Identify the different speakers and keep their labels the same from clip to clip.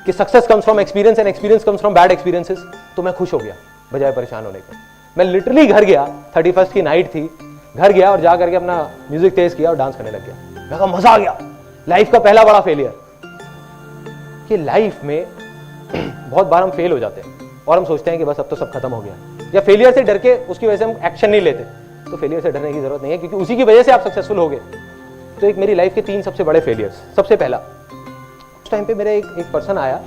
Speaker 1: कि success comes from experience and experience comes from bad experiences, तो मैं खुश हो गया बजाय परेशान होने के। मैं लिटरली घर गया, 31st की नाइट थी, घर गया और जा करके अपना म्यूजिक तेज किया और डांस करने लग गया। मैं कहा मजा आ गया। लाइफ का पहला बड़ा फेलियर कि लाइफ में बहुत बार हम फेल हो जाते हैं और हम सोचते हैं कि बस अब तो सब खत्म हो गया, या फेलियर से डर के उसकी वजह से हम एक्शन नहीं लेते। तो फेलियर से डरने की जरूरत नहीं है, क्योंकि उसी की वजह से आप सक्सेसफुल हो गए। तो एक मेरी लाइफ के 3 सबसे बड़े फेलियर्स। सबसे पहला, उस टाइम पे मेरा एक पर्सन आया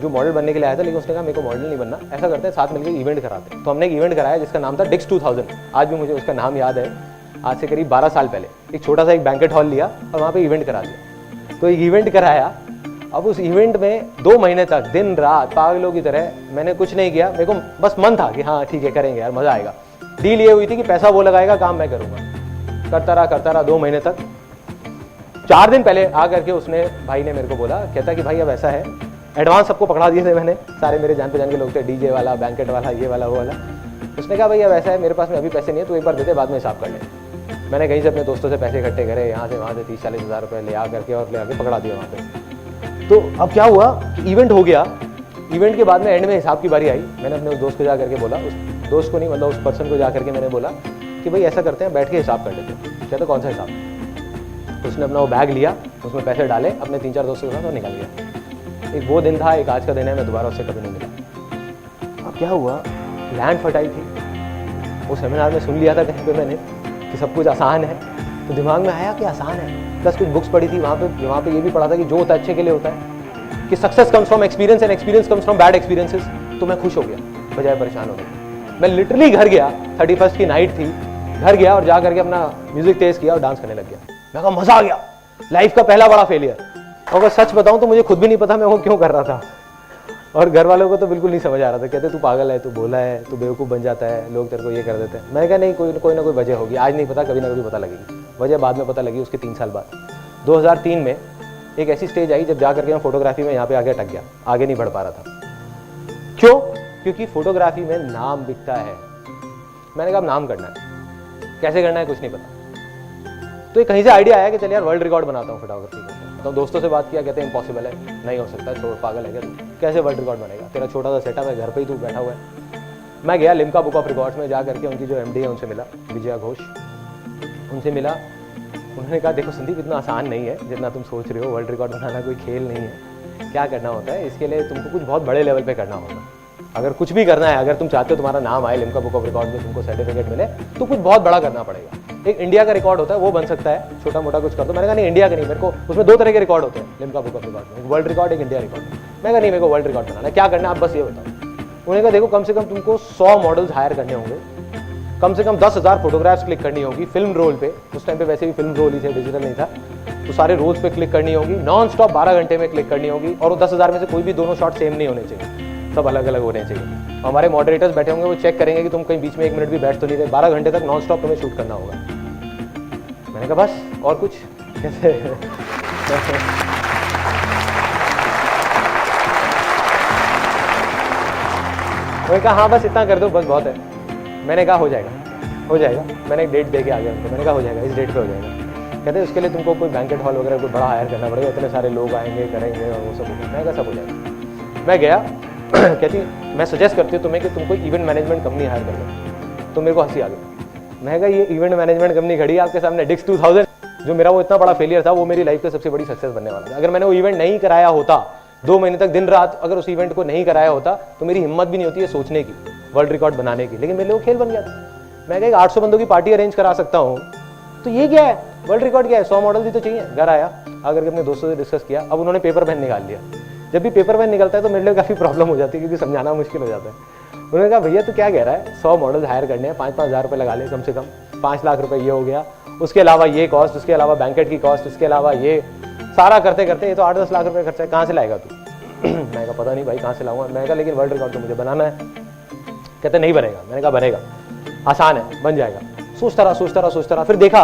Speaker 1: जो मॉडल बनने के लिए आया था, लेकिन उसने कहा मेरे को मॉडल नहीं बनना, ऐसा करते हैं साथ मिलकर इवेंट कराते हैं। तो हमने एक इवेंट कराया जिसका नाम था डिक्स 2000। आज भी मुझे उसका नाम याद है। आज से करीब 12 साल पहले एक छोटा सा एक बैंकेट हॉल लिया और वहाँ पे इवेंट करा दिया। तो एक इवेंट कराया। अब उस इवेंट में 2 महीने तक दिन रात पागलों की तरह मैंने कुछ नहीं किया। मेरे को बस मन था कि हाँ ठीक है करेंगे यार, मजा आएगा। डील ये हुई थी कि पैसा वो लगाएगा, काम मैं करूंगा। करता रहा 2 महीने तक। 4 दिन पहले आ करके उसने भाई ने मेरे को बोला, कहता कि भाई अब ऐसा है, एडवांस सबको पकड़ा दिए थे मैंने, सारे मेरे जान पहचान के लोग थे, डीजे वाला, बैंकेट वाला, ये वाला वो वाला। उसने कहा भाई अब ऐसा है, मेरे पास में अभी पैसे नहीं है, तो एक बार देते, बाद में हिसाब कर ले। मैंने कहीं से अपने दोस्तों से पैसे इकट्ठे करे, यहाँ से वहाँ से 30-40 हज़ार रुपये ले आ करके और ले आके पकड़ा दिया वहाँ पे। तो अब क्या हुआ कि इवेंट हो गया। इवेंट के बाद में एंड में हिसाब की बारी आई। मैंने अपने उस दोस्त को जा करके बोला, उस दोस्त को नहीं मतलब उस पर्सन को जा करके मैंने बोला कि भाई ऐसा करते हैं, बैठ के हिसाब कर लेते हैं। कहते कौन सा हिसाब? उसने अपना वो बैग लिया, उसमें पैसे डाले अपने 3-4 दोस्तों के साथ और निकल गया। एक वो दिन था, एक आज का दिन है, मैं दोबारा उससे कभी नहीं मिला। अब क्या हुआ, लैंड फटाई थी। वो सेमिनार में सुन लिया था कहीं पे मैंने कि सब कुछ आसान है, तो दिमाग में आया कि आसान है। प्लस कुछ बुक्स पढ़ी थी वहाँ पे ये भी पढ़ा था कि जो होता है अच्छे के लिए होता है, कि success comes from experience and experience comes from bad experiences. तो मैं खुश हो गया बजाय परेशान होने के। मैं लिटरली घर गया, 31st की नाइट थी, घर गया और जा करके अपना म्यूजिक तेज किया और डांस करने लग गया। मैं कहा मजा आ गया। लाइफ का पहला बड़ा फेलियर। और अगर सच बताऊं तो मुझे खुद भी नहीं पता मैं वो क्यों कर रहा था, और घर वालों को तो बिल्कुल नहीं समझ आ रहा था। कहते तू पागल है, तू भोला है, तू बेवकूफ़ बन जाता है, लोग तेरे को ये कर देते हैं। मैंने कहा नहीं, कोई ना कोई वजह होगी, आज नहीं पता, कभी ना कभी पता लगेगी। वजह बाद में पता लगी उसके 3 साल बाद। 2003 में एक ऐसी स्टेज आई जब जा करके मैं फोटोग्राफी में यहाँ पे आगे अटक गया, आगे नहीं बढ़ पा रहा था। क्यों? क्योंकि फोटोग्राफी में नाम बिकता है। मैंने कहा नाम करना है, कैसे करना है कुछ नहीं पता। तो ये कहीं से आइडिया आया कि चल यार वर्ल्ड रिकॉर्ड बनाता हूँ फोटोग्राफी का। तो दोस्तों से बात किया, कहते हैं इम्पॉसिबल है, नहीं हो सकता, छोड़, पागल है क्या तू, कैसे वर्ल्ड रिकॉर्ड बनेगा, तेरा छोटा सा सेटअप है, घर पे ही तू बैठा हुआ है। मैं गया लिम्का बुक ऑफ रिकॉर्ड्स में, जा करके उनकी जो एमडी है उनसे मिला, विजया घोष, उनसे मिला। उन्होंने कहा देखो संदीप, इतना आसान नहीं है जितना तुम सोच रहे हो, वर्ल्ड रिकॉर्ड बनाना कोई खेल नहीं है। क्या करना होता है, इसके लिए तुमको कुछ बहुत बड़े लेवल पे करना होगा। अगर कुछ भी करना है, अगर तुम चाहते हो तुम्हारा नाम आए लिम्का बुक ऑफ रिकॉर्ड में, तुमको सर्टिफिकेट मिले, तो कुछ बहुत बड़ा करना पड़ेगा। एक इंडिया का रिकॉर्ड होता है वो बन सकता है, छोटा मोटा कुछ कर दो। मैंने कहा नहीं, इंडिया का नहीं, मेरे को उसमें 2 तरह के रिकॉर्ड होते हैं लिम्का बुक ऑफ रिकॉर्ड में, एक वर्ल्ड रिकॉर्ड, एक इंडिया रिकॉर्ड। मैं कहा नहीं, मेरे को वर्ल्ड रिकॉर्ड बनाना है, क्या करना है आप बस ये बताओ। उन्होंने कहा देखो कम से कम तुमको 100 मॉडल्स हायर करने होंगे, कम से कम 10,000 फोटोग्राफ्स क्लिक करनी होगी फिल्म रोल पे। उस टाइम पे वैसे भी फिल्म रोल ही थे, डिजिटल नहीं था, तो सारे रोल्स पे क्लिक करनी होगी, नॉन स्टॉप 12 घंटे में क्लिक करनी होगी। और वो 10,000 में से कोई भी दोनों शॉट सेम नहीं होने चाहिए, सब अलग अलग होने चाहिए। हमारे मॉडरेटर्स बैठे होंगे, वो चेक करेंगे कि तुम कहीं बीच में 1 मिनट भी बैठ तो नहीं रहे। 12 घंटे तक नॉन स्टॉप तुम्हें शूट करना होगा। मैंने कहा बस और कुछ कैसे मैंने कहा हाँ बस इतना कर दो, बस बहुत है। मैंने कहा हो जाएगा हो जाएगा। मैंने एक डेट दे के आ गया उनको, मैंने कहा हो जाएगा, इस डेट पे हो जाएगा। कहते उसके लिए तुमको कोई बैंकेट हॉल वगैरह कोई बड़ा हायर करना पड़ेगा, इतने सारे लोग आएंगे करेंगे और वो सब हो जाएगा। मैं कहा सब हो जाएगा। मैं गया कहती मैं सजेस्ट करती हूँ तुम्हें कि तुम कोई इवेंट मैनेजमेंट कंपनी हायर कर लो। तो मेरे को हंसी आ गई। मैं कहा ये इवेंट मैनेजमेंट कंपनी खड़ी है आपके सामने, डिक्स 2000, जो मेरा वो इतना बड़ा फेलियर था, वो मेरी लाइफ का सबसे बड़ी सक्सेस बनने वाला था। अगर मैंने वो इवेंट नहीं कराया होता, 2 महीने तक दिन रात अगर उस इवेंट को नहीं कराया होता, तो मेरी हिम्मत भी नहीं होती है सोचने की, वर्ल्ड रिकॉर्ड बनाने की। लेकिन मेरे लिए वो खेल बन गया था। मैं कहा 800 बंदों की पार्टी अरेंज करा सकता हूँ, तो ये क्या है, वर्ल्ड रिकॉर्ड क्या है, 100 मॉडल भी तो चाहिए। घर आया, आकर के अपने दोस्तों से डिस्कस किया। अब उन्होंने पेपर पेन निकाल लिया। जब भी पेपर पेन निकलता है तो मेरे लिए काफ़ी प्रॉब्लम हो जाती है, क्योंकि समझाना मुश्किल हो जाता है। उन्होंने कहा भैया तू क्या कह रहा है, 100 मॉडल्स हायर करने हैं, 5-5 हज़ार रुपये लगा ले, कम से कम 5 लाख रुपए ये हो गया, उसके अलावा ये कॉस्ट, उसके अलावा बैंकेट की कॉस्ट, उसके अलावा ये सारा करते करते ये तो 8-10 लाख रुपये खर्चा है, कहाँ से लाएगा तू? मैं कहा पता नहीं भाई कहाँ से लाऊंगा। मैं कहा लेकिन वर्ल्ड रिकॉर्ड तो मुझे बनाना है। कहते नहीं बनेगा। मैंने कहा बनेगा, आसान है, बन जाएगा। सोचता रहा। फिर देखा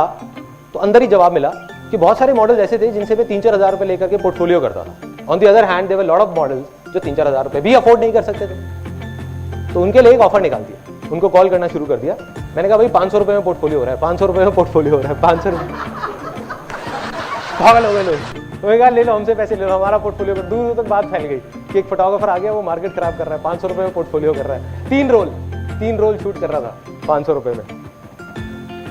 Speaker 1: तो अंदर ही जवाब मिला कि बहुत सारे मॉडल्स ऐसे थे जिनसे मैं 3-4 हज़ार रुपये लेकर के पोर्टफोलियो करता था। On the other hand there were lot of models जो 3-4 हज़ार रुपये भी अफोर्ड नहीं कर सकते थे। तो उनके लिए एक ऑफर निकाल दिया, उनको कॉल करना शुरू कर दिया। मैंने कहा भाई 500 रुपये में पोर्टफोलियो हो रहा है, 500 रुपये में पोर्टफोलियो हो रहा है, 500 रुपये। पागल हो गए लोग। तो कहा ले लो हमसे पैसे ले लो, हमारा पोर्टफोलियो। दूर दूर तक बात फैल गई। कि एक फोटोग्राफर आ गया, वो मार्केट खराब कर रहा है, 500 रुपये में पोर्टफोलियो कर रहा है, 3 रोल शूट कर रहा था 500 रुपये में।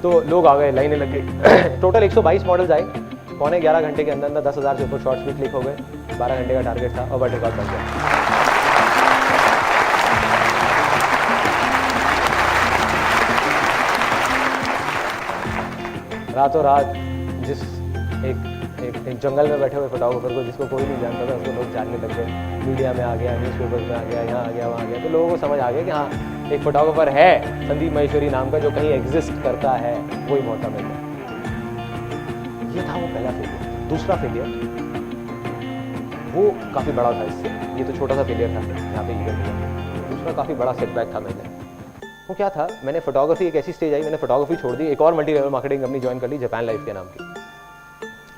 Speaker 1: तो लोग आ गए, लाइनें लग गई। टोटल 122 मॉडल्स आए, 11.25 घंटे के अंदर 10,000 से ऊपर शॉर्ट्स भी क्लिक हो गए, 12 घंटे का टारगेट था और वर्ल्ड रिकॉर्ड बन गया। रातों रात जिस एक जंगल में बैठे हुए फोटोग्राफर को, जिसको कोई नहीं जानता था, उसको लोग जानने लग गए, मीडिया में आ गया, न्यूज़पेपर्स में आ गया, यहाँ आ गया, वहाँ आ गया, तो लोगों को समझ आ गया कि हाँ एक फोटोग्राफर है संदीप महेश्वरी नाम का जो कहीं एग्जिस्ट करता है, वही मौका मिल गया। ये था वो पहला फेलियर। दूसरा फेलियर वो काफ़ी बड़ा था इससे, ये तो छोटा सा फेलियर था यहाँ पे इवेंट हुआ। दूसरा काफ़ी बड़ा सेटबैक था मेरे। वो क्या था, मैंने फोटोग्राफी, एक ऐसी स्टेज आई, मैंने फोटोग्राफी छोड़ दी, एक और multi level marketing company join कर ली, जापान लाइफ के नाम की।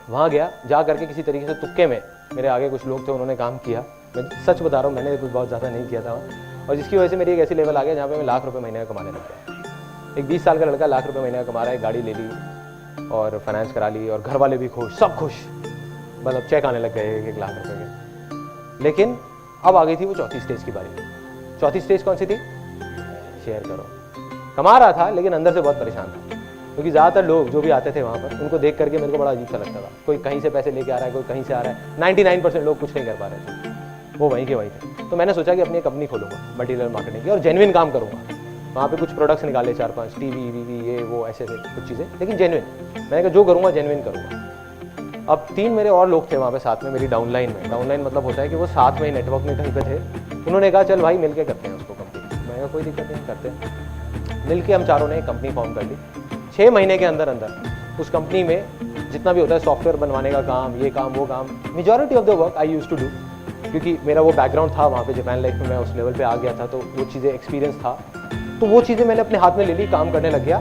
Speaker 1: वहाँ गया, जा करके किसी तरीके से तुक्के में, मेरे आगे कुछ लोग थे, उन्होंने काम किया। मैं सच बता रहा हूँ, मैंने कुछ बहुत ज़्यादा नहीं किया था वहाँ, और जिसकी वजह से मेरी एक ऐसी लेवल आ गया जहाँ पे मैं लाख रुपए महीने का कमाने लग गया। एक 20 साल का लड़का लाख रुपए महीने का कमा रहा है, गाड़ी ले ली और फाइनेंस करा ली, और घर वाले भी खुश, सब खुश, मतलब चेक आने लग गए 1 लाख रुपए के। लेकिन अब आ गई थी वो चौथी स्टेज की बारी। चौथी स्टेज कौन सी थी? शेयर करो। कमा रहा था लेकिन अंदर से बहुत परेशान था, क्योंकि ज़्यादातर लोग जो भी आते थे वहाँ पर, उनको देख करके मेरे को बड़ा अजीब सा लगता था। कोई कहीं से पैसे लेके आ रहा है, कोई कहीं से आ रहा है, 99% लोग कुछ नहीं कर पा रहे थे, वो वहीं के वहीं थे। तो मैंने सोचा कि अपनी एक कंपनी खोलूँगा मल्टी लेवल मार्केटिंग की, और जेन्युइन काम करूँगा। वहाँ पे कुछ प्रोडक्ट्स निकाले 4-5, टीवी वीवी ये वो ऐसे कुछ चीज़ें, लेकिन जेन्युइन। मैंने कहा जो करूँगा जेन्युइन करूँगा। अब 3 मेरे और लोग थे वहाँ पे साथ में, मेरी डाउनलाइन में। डाउनलाइन मतलब होता है कि वो साथ में नेटवर्क में कहीं पे थे। उन्होंने कहा चल भाई मिलके करते हैं उसको कंपनी। मैंने कहा कोई दिक्कत नहीं, करते हैं। मिलके हम चारों ने एक कंपनी फॉर्म कर ली। 6 महीने के अंदर अंदर उस कंपनी में जितना भी होता है सॉफ्टवेयर बनवाने का काम, ये काम वो काम, majority of the work I used to do, क्योंकि मेरा वो बैकग्राउंड था वहाँ पे जापान लाइफ में, मैं उस लेवल पे आ गया था, तो वो चीज़ें एक्सपीरियंस था, तो वो चीज़ें मैंने अपने हाथ में ले ली, काम करने लग गया।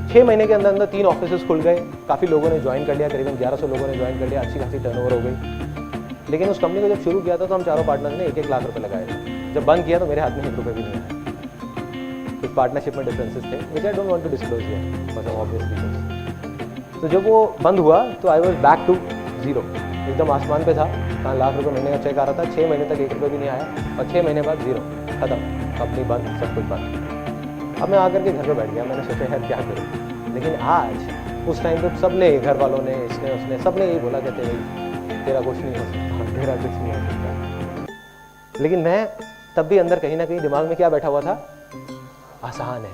Speaker 1: 6 महीने के अंदर अंदर 3 ऑफिसेस खुल गए, काफ़ी लोगों ने ज्वाइन कर लिया, करीबन 1100 लोगों ने ज्वाइन कर लिया, अच्छी खासी टर्नओवर हो गई। लेकिन उस कंपनी को जब शुरू किया था तो हम चारों पार्टनर्स ने 1-1 लाख रुपए लगाए थे। जब बंद किया तो मेरे हाथ में 1 रुपये भी नहीं आया। कुछ पार्टनरशिप में डिफरेंसेस थे which I don't want to disclose here for some obvious reasons. तो जब वो बंद हुआ तो I was back to zero, एकदम आसमान पे था। कहाँ लाख रुपए महीने का चेक आ रहा था, 6 महीने तक 1 रुपये भी नहीं आया, और 6 महीने बाद जीरो, खत्म, कंपनी बंद, सब कुछ बंद। अब मैं आकर के घर पे बैठ गया, मैंने सोचा यार क्या करूँ। लेकिन आज उस टाइम पे सब ने, घर वालों ने, इसने उसने, सब ने यही बोला, कहते भाई तेरा कुछ नहीं हो सकता, तेरा कुछ नहीं हो सकता। लेकिन मैं तब भी अंदर कहीं ना कहीं दिमाग में क्या बैठा हुआ था, आसान है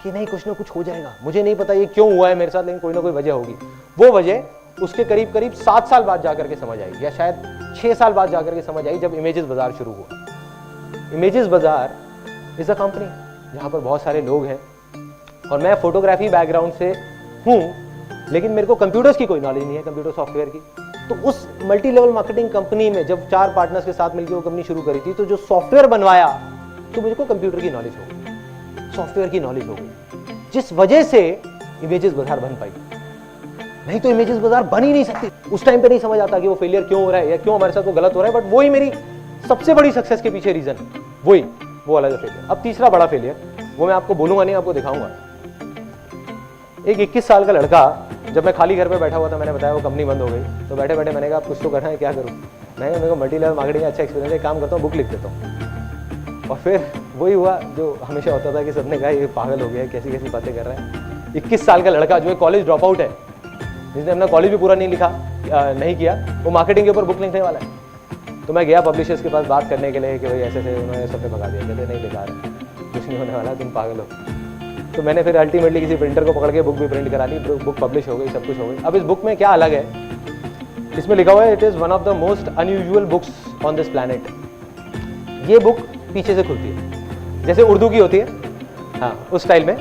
Speaker 1: कि नहीं, कुछ ना कुछ हो जाएगा। मुझे नहीं पता ये क्यों हुआ है मेरे साथ, लेकिन कोई ना कोई वजह होगी। वो वजह उसके करीब करीब 7 साल बाद जाकर के समझ आई, या शायद 6 साल बाद जाकर के समझ आई, जब इमेजेस बाजार शुरू हुआ। इमेजेस बाजार इज अ कंपनी जहाँ पर बहुत सारे लोग हैं, और मैं फोटोग्राफी बैकग्राउंड से हूँ, लेकिन मेरे को कंप्यूटर्स की कोई नॉलेज नहीं है, कंप्यूटर सॉफ्टवेयर की। तो उस मल्टी लेवल मार्केटिंग कंपनी में जब 4 पार्टनर्स के साथ मिलकर वो कंपनी शुरू करी थी, तो जो सॉफ्टवेयर बनवाया, तो मुझको कंप्यूटर की नॉलेज हो गई, सॉफ्टवेयर की नॉलेज हो गई, जिस वजह से इमेजेस बाजार बन पाई। नहीं तो इमेजेस बाजार बन ही नहीं सकती। उस टाइम पे नहीं समझ आता कि वो फेलियर क्यों हो रहा है या क्यों हमारे साथ वो गलत हो रहा है, बट वही मेरी सबसे बड़ी सक्सेस के पीछे रीजन है, वही वो वाला जो फेलियर। अब तीसरा बड़ा फेलियर, वो मैं आपको बोलूंगा नहीं, आपको दिखाऊंगा। एक 21 साल का लड़का, जब मैं खाली घर पे बैठा हुआ था, मैंने बताया वो कंपनी बंद हो गई, तो बैठे बैठे मैंने कहा कुछ तो करना है, क्या करूँ। मैंने मेरे को मल्टी लेवल मार्केटिंग अच्छा एक्सपीरियंस है, काम करता हूँ, बुक लिख देता हूँ। और फिर वही हुआ जो हमेशा होता था कि सबने कहा ये पागल हो गया है, कैसी कैसी बातें कर रहा है। 21 साल का लड़का जो है कॉलेज ड्रॉप आउट है, जिसने अपना कॉलेज भी पूरा नहीं लिखा, नहीं किया, वो मार्केटिंग के ऊपर बुक लिखने वाला है। तो मैं गया पब्लिशर्स के पास बात करने के लिए कि भाई ऐसे ऐसे, उन्होंने सबने भगा दिया, कहते नहीं बेकार है, कुछ नहीं होने वाला, तुम पागल हो। तो मैंने फिर अल्टीमेटली किसी प्रिंटर को पकड़ के बुक भी प्रिंट करा ली, बुक पब्लिश हो गई, सब कुछ हो गई। अब इस बुक में क्या अलग है, इसमें लिखा हुआ है it is one of the most unusual books on this planet. ये बुक पीछे से खुलती है, जैसे उर्दू की होती है, हाँ उस स्टाइल में।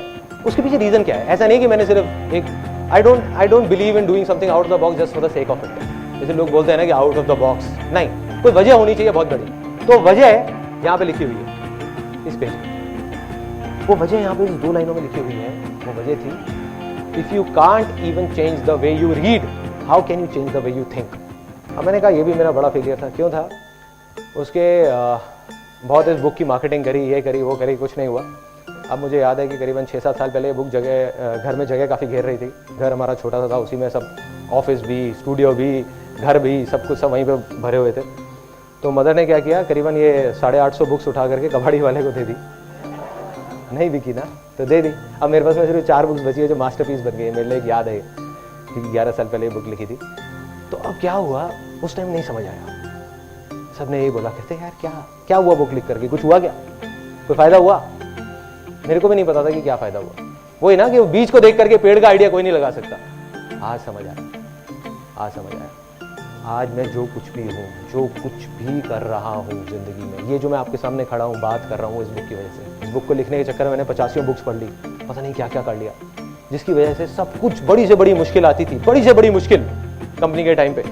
Speaker 1: उसके पीछे रीज़न क्या है, ऐसा नहीं कि मैंने सिर्फ एक, I don't believe in doing something out of the box just for the sake of it. जैसे लोग बोलते हैं ना कि आउट ऑफ द बॉक्स, नहीं, कोई वजह होनी चाहिए बहुत बड़ी। तो वजह यहाँ पे लिखी हुई है इस पेज में, वो वजह यहाँ पे इस 2 लाइनों में लिखी हुई है। वो वजह थी, if you can't even change the way you read, how can you change the way you think. अब मैंने कहा ये भी मेरा बड़ा फेलियर था। क्यों था? उसके बहुत इस बुक की मार्केटिंग करी, ये करी, वो करी, कुछ नहीं हुआ। अब मुझे याद है कि करीबन 6-7 साल पहले बुक घर में जगह काफ़ी घेर रही थी। घर हमारा छोटा सा था, उसी में सब ऑफिस भी, स्टूडियो भी, घर भी, सब कुछ सब वहीं पे भरे हुए थे। तो मदर ने क्या किया, करीबन ये 850 बुक्स उठा करके कबाड़ी वाले को दे दी। नहीं बिकी ना तो दे दी। अब मेरे पास में सिर्फ 4 बुक्स बची है जो मास्टरपीस बन गई है। मेरे लिए एक याद है क्योंकि 11 साल पहले ये बुक लिखी थी। तो अब क्या हुआ, उस टाइम नहीं समझ आया। सबने यही बोला, कहते यार क्या क्या हुआ बुक लिख करके, कुछ हुआ क्या, कोई फायदा हुआ? मेरे को भी नहीं पता था कि क्या फायदा हुआ। वही ना कि बीज को देख करके पेड़ का आइडिया कोई नहीं लगा सकता। आज समझ आया, आज समझ आया। आज मैं जो कुछ भी हूँ, जो कुछ भी कर रहा हूँ जिंदगी में, ये जो मैं आपके सामने खड़ा हूँ बात कर रहा हूँ, इस बुक की वजह से। इस बुक को लिखने के चक्कर में मैंने 85 बुक्स पढ़ ली, पता नहीं क्या क्या कर लिया, जिसकी वजह से सब कुछ बड़ी से बड़ी मुश्किल आती थी, बड़ी से बड़ी मुश्किल कंपनी के टाइम पे,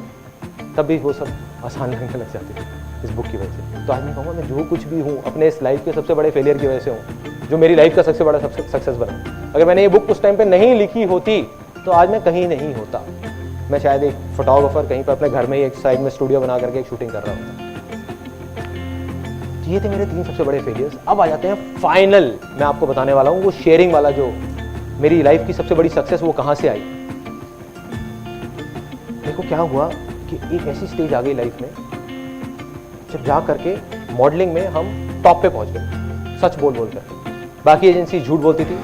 Speaker 1: तब भी वो सब आसान लगने लग जाती थी इस बुक की वजह से। तो आज मैं कहूँगा मैं जो कुछ भी हूँ अपने इस लाइफ के सबसे बड़े फेलियर की वजह से हूँ, जो मेरी लाइफ का सबसे बड़ा सक्सेस बना। अगर मैंने ये बुक उस टाइम पे नहीं लिखी होती तो आज मैं कहीं नहीं होता। मैं शायद एक फोटोग्राफर कहीं पर अपने घर में ही एक साइड में स्टूडियो बना करके एक शूटिंग कर रहा होता। तो ये थे मेरे 3 सबसे बड़े फेलियर्स। अब आ जाते हैं फाइनल, मैं आपको बताने वाला हूँ वो शेयरिंग वाला, जो मेरी लाइफ की सबसे बड़ी सक्सेस वो कहाँ से आई। देखो क्या हुआ कि एक ऐसी स्टेज आ गई लाइफ में जब जा करके मॉडलिंग में हम टॉप पे पहुंच गए, सच बोल बोल कर। बाकी एजेंसी झूठ बोलती थी,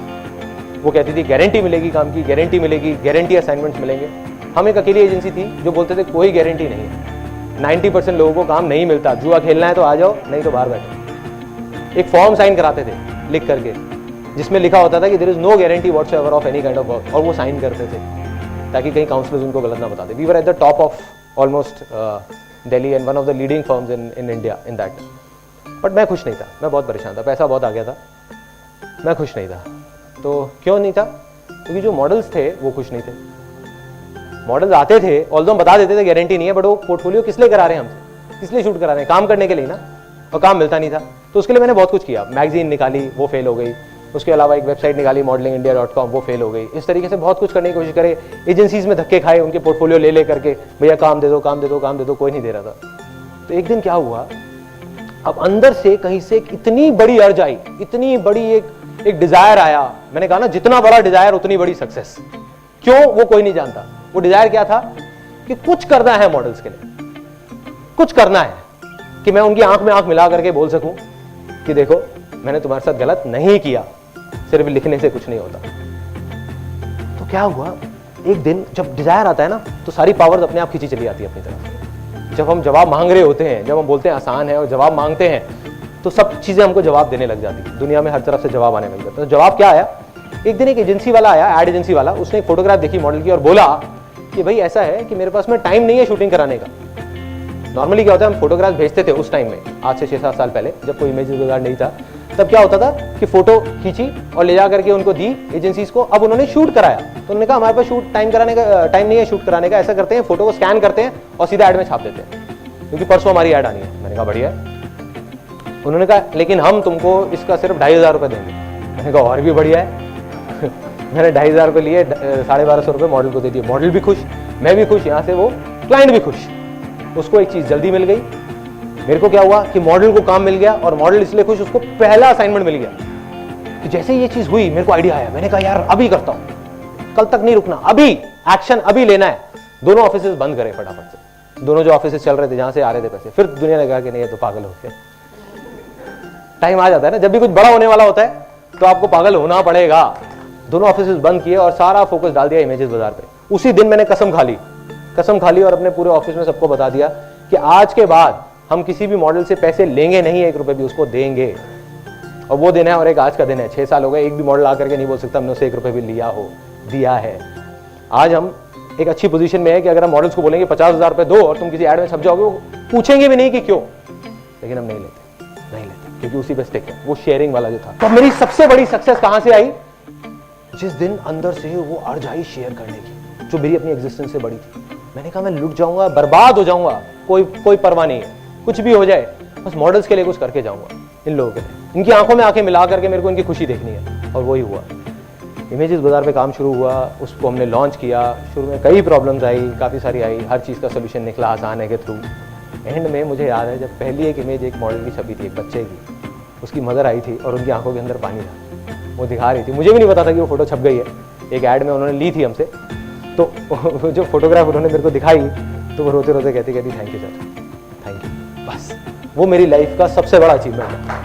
Speaker 1: वो कहती थी गारंटी मिलेगी काम की, गारंटी मिलेगी, गारंटी असाइनमेंट्स मिलेंगे। हम एक अकेली एजेंसी थी जो बोलते थे कोई गारंटी नहीं है, 90% लोगों को काम नहीं मिलता, जुआ खेलना है तो आ जाओ, नहीं तो बाहर बैठो। एक फॉर्म साइन कराते थे लिख करके, जिसमें लिखा होता था कि there is no guarantee whatsoever of any kind of work, और वो साइन करते थे ताकि कहीं काउंसलर्स उनको गलत ना बता दे। We were at the top of almost Delhi and one of the leading firms in India in that. But मैं खुश नहीं था, मैं बहुत परेशान था, पैसा बहुत आ गया था, मैं खुश नहीं था। तो क्यों नहीं था? क्योंकि जो मॉडल्स थे वो खुश नहीं थे। मॉडल्स आते थे, ऑल्दो हम बता देते थे गारंटी नहीं है, बट वो पोर्टफोलियो किस लिए करा रहे हैं हमसे, किस लिए शूट करा रहे हैं, काम करने के लिए ना, और काम मिलता नहीं था। तो उसके लिए मैंने बहुत कुछ किया, मैगजीन निकाली, वो फेल हो गई। उसके अलावा एक वेबसाइट निकाली modelingindia.com, वो फेल हो गई। इस तरीके से बहुत कुछ करने की कोशिश करे, एजेंसीज में धक्के खाए, उनके पोर्टफोलियो ले करके, भैया काम दे दो, काम दे दो, काम दे दो, कोई नहीं दे रहा था। तो एक दिन क्या हुआ, अब अंदर से कहीं से इतनी बड़ी अर्ज आई, इतनी बड़ी एक डिजायर आया। मैंने कहा ना, जितना बड़ा डिजायर उतनी बड़ी सक्सेस। क्यों, वो कोई नहीं जानता। वो डिजायर क्या था कि कुछ करना है मॉडल्स के लिए, कुछ करना है कि मैं उनकी आंख में आंख मिला करके बोल सकूं कि देखो मैंने तुम्हारे साथ गलत नहीं किया, सिर्फ लिखने से कुछ नहीं होता। तो क्या हुआ, एक दिन जब डिजायर आता है ना, तो सारी पावर्स अपने आप खींची चली आती है अपनी तरफ। जब हम जवाब मांग रहे होते हैं, जब हम बोलते हैं आसान है और जवाब मांगते हैं, तो सब चीजें हमको जवाब देने लग जाती है। दुनिया में हर तरफ से जवाब आने लग जाता है। तो जवाब क्या आया, एक दिन एक एजेंसी वाला आया, एड एजेंसी वाला, उसने एक फोटोग्राफ देखी मॉडल की और बोला कि भाई ऐसा है कि मेरे पास में टाइम नहीं है शूटिंग कराने का। नॉर्मली क्या होता है, हम फोटोग्राफ भेजते थे उस टाइम में, आज से 6-7 साल पहले, जब कोई इमेजेस वगैरह नहीं था। तब क्या होता था कि फोटो खींची और ले जा करके उनको दी एजेंसीज को। अब उन्होंने शूट कराया तो उन्होंने कहा हमारे पास शूट टाइम नहीं है शूट कराने का, ऐसा करते हैं फोटो को स्कैन करते हैं और सीधा ऐड में छाप देते हैं, क्योंकि परसों हमारी ऐड आनी है। मैंने कहा बढ़िया है। उन्होंने कहा लेकिन हम तुमको इसका सिर्फ 2,500 रुपये देंगे। मैंने कहा और भी बढ़िया है। मैंने 2,500 रुपये लिए, 1,250 रुपये मॉडल को दे दिए। मॉडल भी खुश, मैं भी खुश, यहाँ से वो क्लाइंट भी खुश। उसको एक चीज जल्दी मिल गई, मेरे को क्या हुआ कि मॉडल को काम मिल गया, और मॉडल इसलिए खुश, उसको पहला असाइनमेंट मिल गया। तो जैसे ये चीज हुई मेरे को आइडिया आया, मैंने कहा यार अभी करता हूं, कल तक नहीं रुकना, अभी एक्शन अभी लेना है। दोनों ऑफिसेस बंद करे फटाफट से, दोनों जो ऑफिसेस चल रहे थे जहां से आ रहे थे पैसे। फिर दुनिया ने कहा कि नहीं ये तो पागल हो गया। टाइम आ जाता है ना, जब भी कुछ बड़ा होने वाला होता है तो आपको पागल होना पड़ेगा। दोनों ऑफिसेस बंद किए और सारा फोकस डाल दिया इमेजेस बाजार पे। उसी दिन मैंने कसम खा ली और अपने पूरे ऑफिस में सबको बता दिया कि आज के बाद हम किसी भी मॉडल से पैसे लेंगे नहीं, 1 रुपए भी, उसको देंगे। और वो दिन है, और एक आज का दिन है। 6 साल हो गए, एक भी मॉडल आकर के नहीं बोल सकता हमने उसे 1 रुपए भी दिया है। आज हम एक अच्छी पोजीशन में है कि अगर हम मॉडल्स को बोलेंगे 50,000 रुपए दो और तुम किसी एड में छप जाओगे, वो पूछेंगे भी नहीं कि क्यों, लेकिन हम नहीं लेते, क्योंकि उसी पे स्टिक है। वो शेयरिंग वाला जो था। तो मेरी सबसे बड़ी सक्सेस कहां से आई, जिस दिन अंदर से वो अर्ज आई शेयर करने की, जो मेरी अपनी एग्जिस्टेंस से बड़ी थी। मैंने कहा मैं लुट जाऊंगा, बर्बाद हो जाऊंगा, कोई परवाह नहीं है, कुछ भी हो जाए, बस मॉडल्स के लिए कुछ करके जाऊंगा, इन लोगों के लिए। इनकी आंखों में आंखें मिला करके मेरे को इनकी खुशी देखनी है। और वही हुआ, इमेजेस बाजार पे काम शुरू हुआ, उसको हमने लॉन्च किया। शुरू में कई प्रॉब्लम्स आई, काफ़ी सारी आई, हर चीज़ का सोल्यूशन निकला आसान है के थ्रू। एंड में मुझे याद है जब पहली एक इमेज एक मॉडल की छपी थी, एक बच्चे की, उसकी मदर आई थी और उनकी आंखों के अंदर पानी था, वो दिखा रही थी। मुझे भी नहीं पता था कि वो फोटो छप गई है, एक ऐड में उन्होंने ली थी हमसे। तो जो फोटोग्राफ उन्होंने मेरे को दिखाई, तो वो रोते रोते कहती thank you sir, thank you. बस वो मेरी लाइफ का सबसे बड़ा अचीवमेंट है।